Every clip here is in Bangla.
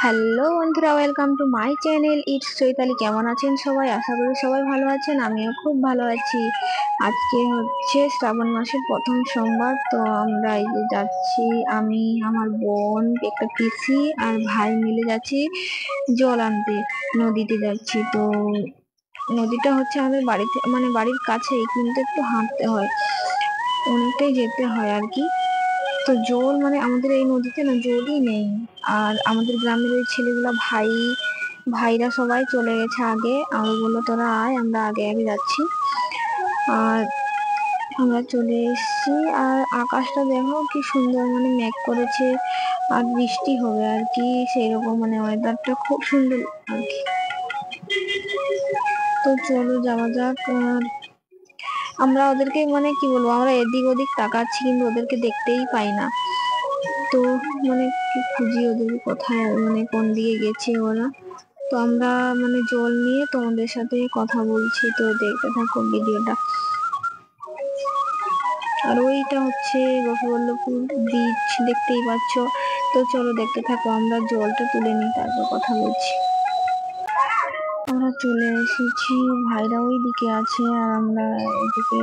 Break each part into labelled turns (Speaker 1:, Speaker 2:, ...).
Speaker 1: হ্যালো বন্ধুরা, welcome to my channel it's Chaitali. কেমন আছেন সবাই? আশা করি সবাই ভালো আছেন। আমিও খুব ভালো আছি। আজকে হচ্ছে শ্রাবণ মাসের প্রথম সোমবার। তো আমরা এই যে যাচ্ছি, আমি, আমার বোন, একটা পিসি আর ভাই মিলে যাচ্ছি জল আনতে। নদীতে যাচ্ছি। তো নদীটা হচ্ছে আমাদের বাড়িতে, মানে বাড়ির কাছেই, কিন্তু একটু হাঁটতে হয়, অনেকটাই যেতে হয় আর কি। তো জল মানে আমাদের এই নদীতে না জলই নেই। আর আমাদের গ্রামের ওই ছেলেগুলা ভাইরা সবাই চলে গেছে আগে। আমি বললো তোরা আয়, আমরা আগে আগে যাচ্ছি। আর আমরা চলে এসেছি। আর আকাশটা দেখো কি সুন্দর, মানে মেঘ করেছে, আর বৃষ্টি হবে আর কি, সেই রকম, মানে ওয়েদারটা খুব সুন্দর আর কি। তো চলো যাওয়া যাক। আমরা ওদেরকে, মানে কি বলবো, আমরা এদিক ওদিক তাকাচ্ছি কিন্তু ওদেরকে দেখতেই পাই না। তো মানে কি খুঁজি ওদের, কোথায়, মানে কোন দিকে গেছে ওরা। তো আমরা মানে জল নিয়ে তোমাদের সাথে কথা বলছি, তো দেখতে থাকো ভিডিওটা। আর ওইটা হচ্ছে গোপীবল্লভপুর বিচ, দেখতেই পাচ্ছ। তো চলো দেখতে থাকো, আমরা জলটা তুলে নিই, তারপর কথা বলছি। আমরা চলে এসেছি, ভাইরা ওই দিকে আছে আর আমরা এদিকে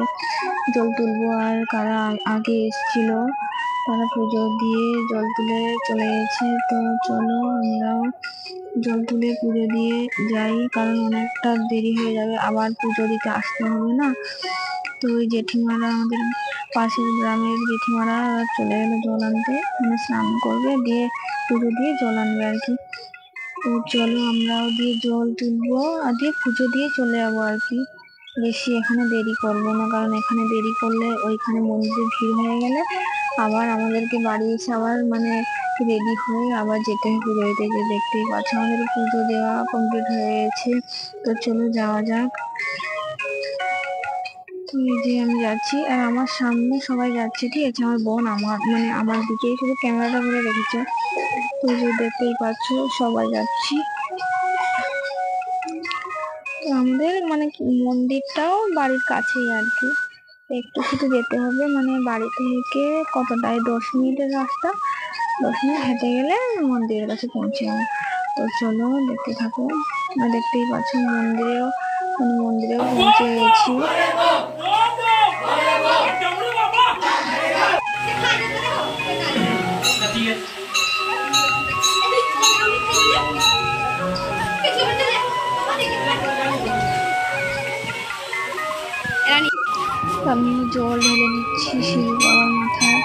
Speaker 1: জল তুলবো। আর কারা আগে এসেছিল তারা পুজো দিয়ে জল তুলে চলে গেছে। তো চলো আমরাও জল তুলে পুজো দিয়ে যাই, কারণ অনেকটা দেরি হয়ে যাবে, আবার পুজো দিতে আসতে হবে না। তো ওই জেঠিমারা, আমাদের পাশের গ্রামের জেঠিমারা চলে গেলো জল আনতে, মানে স্নান করবে, দিয়ে পুজো দিয়ে জল আনবে আর কি। তো চলো আমরাও দিয়ে জল তুলবো আর দিয়ে পুজো দিয়ে চলে যাবো আর কি। বেশি এখানে দেরি করবো না, কারণ এখানে দেরি করলে ওইখানে মন্দিরে ভিড় হয়ে গেলে আবার আমাদেরকে বাড়ি এসে আবার মানে রেডি হয়ে আবার যেতে হবে পুজো দিতে। যে দেখতেই পাচ্ছ আমাদের পুজো দেওয়া কমপ্লিট হয়ে গেছে। তো চলো যাওয়া যাক। তো এই যে আমি যাচ্ছি আর আমার সামনে সবাই যাচ্ছে, ঠিক আছে। আমার বোন আমার দিকেই শুধু ক্যামেরাটা করে রেখেছে। তো যে দেখতেই পাচ্ছ সবাই যাচ্ছি। তো আমাদের মানে মন্দিরটাও বাড়ির কাছেই আর কি, একটু শুধু যেতে হবে, মানে বাড়ি থেকে কতটাই 10 মিনিটের রাস্তা, 10 মিনিট হেঁটে গেলে মন্দিরের কাছে পৌঁছে যাবো। তো চলো দেখতে থাকো। দেখতেই পাচ্ছ মন্দিরেও পৌঁছে গেছি। আমি জল ঢেলে নিচ্ছি শিল বাবার মাথায়।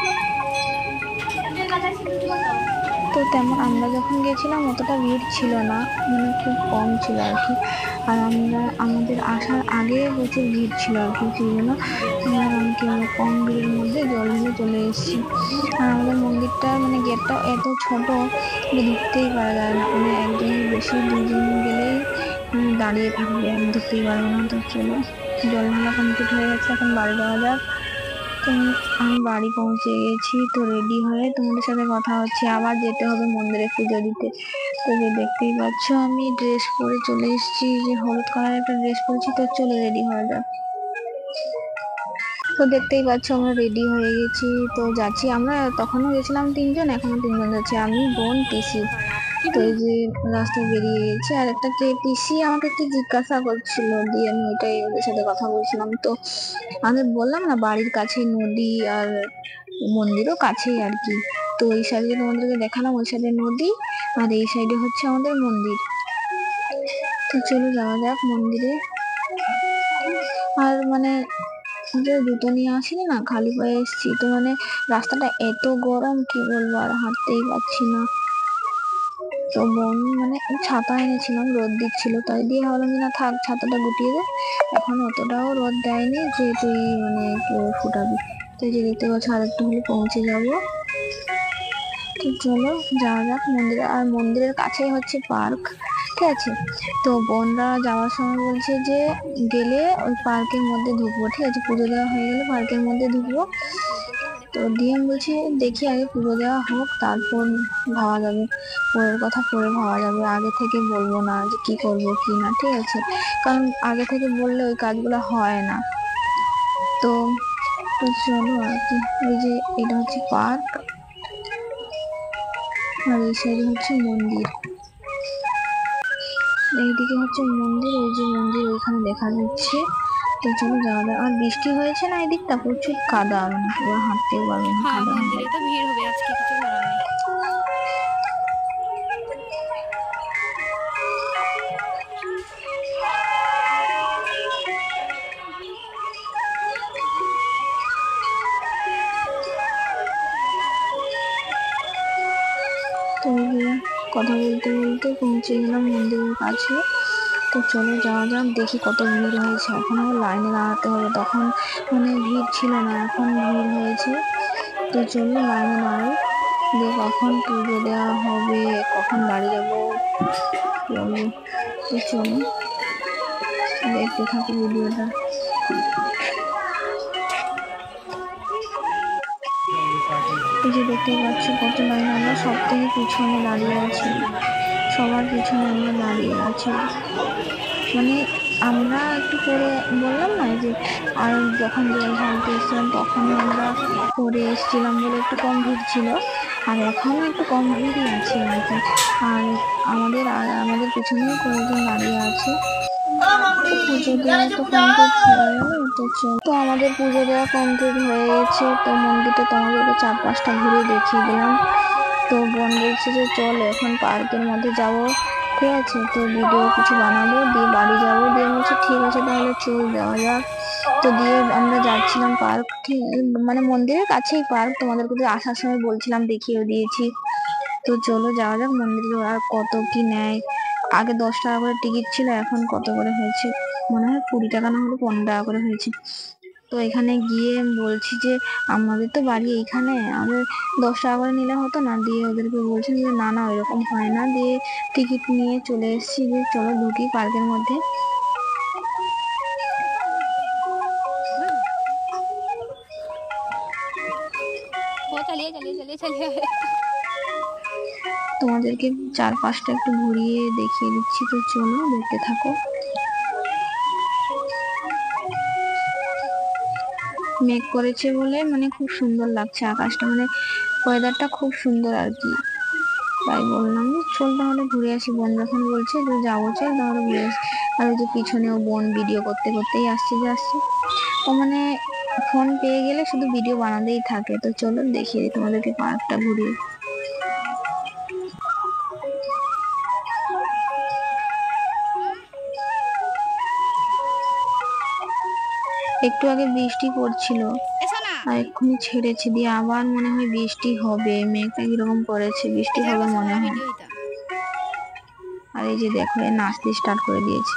Speaker 1: তো তেমন আমরা যখন গেছিলাম অতটা ভিড় ছিল না, মানে খুব কম ছিল আর কি। আর আমাদের আসার আগে প্রচুর ভিড় ছিল আর কি, সেই জন্য আমরা কম ভিড়ের মধ্যে জল ঢেলে চলে এসেছি। আর আমাদের মন্দিরটা মানে গেটটা এত ছোট যে ঢুকতেই পারা যায় না, মানে একজনের বেশি, দুজন গেলেই দাঁড়িয়ে থাকবে, আমি ঢুকতেই পারবো না। তো চলো জল ঢালা কমপ্লিট হয়ে গেছে, এখন বাড়ি যাওয়া যাক। তো আমি বাড়ি পৌঁছে গেছি। তো রেডি হয়ে তোমাদের সাথে কথা হচ্ছে, আবার যেতে হবে মন্দিরে পুজো দিতে। তো যে দেখতেই পাচ্ছ আমি ড্রেস পরে চলে এসেছি, যে হলুদ কালারের একটা ড্রেস পরেছি। তো চলো রেডি হয়ে যাক। তো দেখতেই পাচ্ছ আমরা রেডি হয়ে গেছি, তো যাচ্ছি। আমরা তখনও গেছিলাম 3জন, এখনো 3জন যাচ্ছি, আমি, বোন, পিসি। তো এই যে রাস্তায় বেরিয়ে গেছি। আর একটা পিসি আমাকে কি জিজ্ঞাসা করছিল, দিয়ে আমি ওইটাই ওদের সাথে কথা বলছিলাম। তো আমাদের বললাম না বাড়ির কাছে নদী আর মন্দিরও কাছেই আর কি। তো এই সাইডে তোমাদেরকে দেখালাম, ওই সাইডে নদী আর এই সাইডে হচ্ছে আমাদের মন্দির। তো চলো যাওয়া যাক মন্দিরে। আর মানে যে জুতো নিয়ে আসিনি না, খালি পায়ে এসেছি। তো মানে রাস্তাটা এত গরম, কি বলবো, আর হাঁটতেই পারছি না। তো বোন মানে ছাতা এনেছিলাম, রোদ দিচ্ছিল, তাই দিয়ে ভাবলাম যে না থাক, ছাতাটা গুটিয়ে দে, এখন অতটাও রোদ দেয়নি যে তুই মানে ফুটাবি। তো যে দেখতে পাচ্ছ আর একটু হলে পৌঁছে যাবো। তো চলো যাওয়া যাক মন্দিরে। আর মন্দিরের কাছেই হচ্ছে পার্ক, ঠিক আছে। তো বোনরা যাওয়ার সময় বলছে যে গেলে ওই পার্কের মধ্যে ঢুকবো, ঠিক আছে, পুজো দেওয়া হয়ে গেলে পার্কের মধ্যে ঢুকবো। তো দিয়ে আমি বলছি দেখি আগে পুজো দেওয়া হোক, তারপর ভাবা যাবে, পরের কথা পরে ভাবা যাবে, আগে থেকে বলবো না যে কি করবো কি না, ঠিক আছে। কারণ আগে থেকে বললে ওই কাজগুলো হয় না। তো তো চলো আর কি। ওই যে এটা হচ্ছে পার্ক আর এই সাইডে হচ্ছে মন্দির। এইদিকে হচ্ছে মন্দির, ওই যে মন্দির ওইখানে দেখা যাচ্ছে। তো চলো যাওয়া যাক। আর বৃষ্টি হয়েছে না এদিকটা, প্রচুর কাদা, মানে পুরো হাঁটতেও পারবে না,
Speaker 2: হ্যাঁ
Speaker 1: কাদা হয়ে
Speaker 2: মন্দিরে তো ভিড় হবে আজকে, কিছু করার নেই।
Speaker 1: তো কথা বলতে বলতে পৌঁছে গেলাম মন্দিরের কাছে। তো চলো যাওয়া যাক, দেখি কত ভিড় হয়েছে। এখন আবার লাইনে দাঁড়াতে হবে, তখন মানে ভিড় ছিল না, এখন ভিড় হয়েছে। তো চলো লাইনে দাঁড়াই, দিয়ে কখন পুজো দেওয়া হবে, কখন বাড়ি যাবো বলবো। তো চলো দেখতে থাকো ভিডিওটা। এই যে দেখতে পাচ্ছ কত লাইন, আমরা সব থেকে পিছনে দাঁড়িয়ে আছি, সবার পিছনে আমরা দাঁড়িয়ে আছি। মানে আমরা একটু পরে বললাম না যে, আর যখন জল ঢালতে এসেছিলাম তখনও আমরা পরে এসেছিলাম বলে একটু কম ভিড় ছিল, আর এখনো একটু কম ভিড়ই আছে আর কি। আর আমাদের পিছনেও কয়েকজন দাঁড়িয়ে আছে। পুজো দেওয়া তো কমপ্লিট হয়ে গেল। তো আমাদের পুজো দেওয়া কমপ্লিট হয়ে গেছে। তো মন্দিরটা তোমাদেরকে 4-5টা ঘুরে দেখিয়ে দিলাম। তো বোন বলছে যে চল এখন পার্কের মধ্যে যাবো, ঠিক আছে, তো ভিডিও কিছু বানাবো, দিয়ে বাড়ি যাবো। দিয়ে বলছে ঠিক আছে তাহলে চল যাওয়া যাক। তো দিয়ে আমরা যাচ্ছিলাম পার্ক, ঠিক মানে মন্দিরের কাছেই পার্ক, তোমাদেরকে তো আসার সময় বলছিলাম, দেখিয়ে দিয়েছি। তো চলো যাওয়া যাক মন্দিরে। আর কত কি নেয়, আগে 10 টাকা করে টিকিট ছিল, এখন কত করে হয়েছে, মনে হয় 20 টাকা না হলে 15 টাকা করে হয়েছে। তো এখানে গিয়ে বলছি যে আমাদের তো বাড়ি এইখানে, আমাদের 10 টাকা করে নিলে হতো না। দিয়ে ওদেরকে বলছেন যে না না ওইরকম হয় না। দিয়ে টিকিট নিয়ে চলে এসেছি, যে চলো ঢুকি পার্কের মধ্যে।
Speaker 2: চালিয়ে চালিয়ে চালিয়ে চালিয়ে
Speaker 1: তোমাদেরকে 4-5টা একটু ঘুরিয়ে দেখিয়ে দিচ্ছি, তো চলো দেখতে থাকো। মেঘ করেছে বলে মানে খুব সুন্দর লাগছে আকাশটা, মানে ওয়েদারটা খুব সুন্দর আর কি। তাই বললাম যে চল তাহলে ঘুরে আসি, বোন যখন বলছে যে যাবো চল তাহলে ঘুরে আসি। আর ওই যে পিছনেও বোন ভিডিও করতে করতেই আসছে যে আসছে, ও মানে ফোন পেয়ে গেলে শুধু ভিডিও বানাতেই থাকে। তো চলো দেখিয়ে দিই তোমাদেরকে পার্কটা ঘুরিয়ে। একটু আগে বৃষ্টি পড়ছিল,
Speaker 2: এসো না।
Speaker 1: আর এক্ষুনি ছেড়েছে, দিয়ে আবার মনে হয় বৃষ্টি হবে, মেঘটা কিরকম করেছে, বৃষ্টি
Speaker 2: এছাড়া
Speaker 1: হবে
Speaker 2: বছর
Speaker 1: মনে
Speaker 2: ধরে
Speaker 1: হয়।
Speaker 2: ভিডিও হইতাম।
Speaker 1: আর এই যে দেখো এ নাচতে স্টার্ট করে দিয়েছে।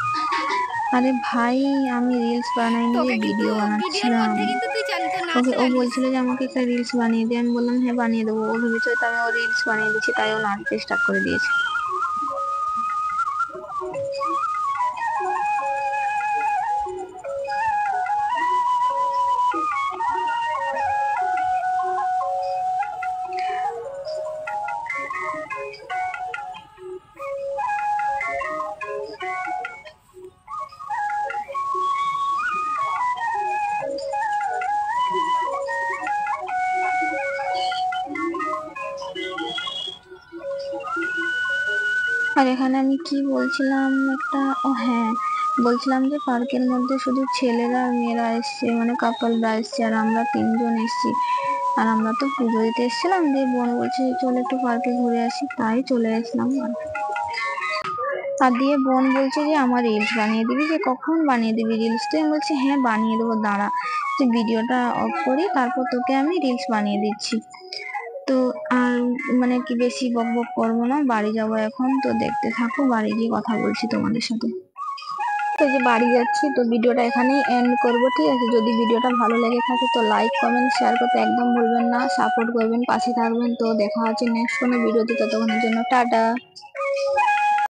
Speaker 1: আরে ভাই আমি রিলস বানাইনি, যে
Speaker 2: তোকে কিন্তু
Speaker 1: ভিডিও
Speaker 2: ভিডিওর
Speaker 1: বানাচ্ছিলাম।
Speaker 2: মধ্যে কিন্তু তুই চাল তো নাচ
Speaker 1: ওকে ও
Speaker 2: চালিস।
Speaker 1: বলছিল যে আমাকে একটা রিলস বানিয়ে দে, আমি বললাম হ্যাঁ বানিয়ে দেবো। ও ভেবেছে হয়তো আমি ও রিলস বানিয়ে দিচ্ছি, তাই ও নাচতে স্টার্ট করে দিয়েছে। আর এখানে আমি কি বলছিলাম একটা, ও হ্যাঁ, বলছিলাম যে পার্কের মধ্যে শুধু ছেলেরা আর মেয়েরা এসছে, মানে কাপলরা এসছে, আর আমরা 3জন এসছি। আর আমরা তো পুজো দিতে এসেছিলাম, দিয়ে বোন বলছে চল একটু পার্কে ঘুরে আসি, তাই চলে আসলাম। আর দিয়ে বোন বলছে যে আমার রিলস বানিয়ে দিবি, যে কখন বানিয়ে দিবি রিলস, তো আমি বলছি হ্যাঁ বানিয়ে দেবো, দাঁড়া তুই ভিডিওটা অফ করি তারপর তোকে আমি রিলস বানিয়ে দিচ্ছি। তো আর মানে কি বেশি বক বক করবো না, বাড়ি যাবো এখন। তো দেখতে থাকো, বাড়ি গিয়ে কথা বলছি তোমাদের সাথে। তো যে বাড়ি যাচ্ছি, তো ভিডিওটা এখানেই এন্ড করবো, ঠিক আছে। যদি ভিডিওটা ভালো লেগে থাকে তো লাইক কমেন্ট শেয়ার করতে একদম ভুলবেন না, সাপোর্ট করবেন, পাশে থাকবেন। তো দেখা হচ্ছে নেক্সট কোনো ভিডিওতে, ততক্ষণের জন্য টাটা।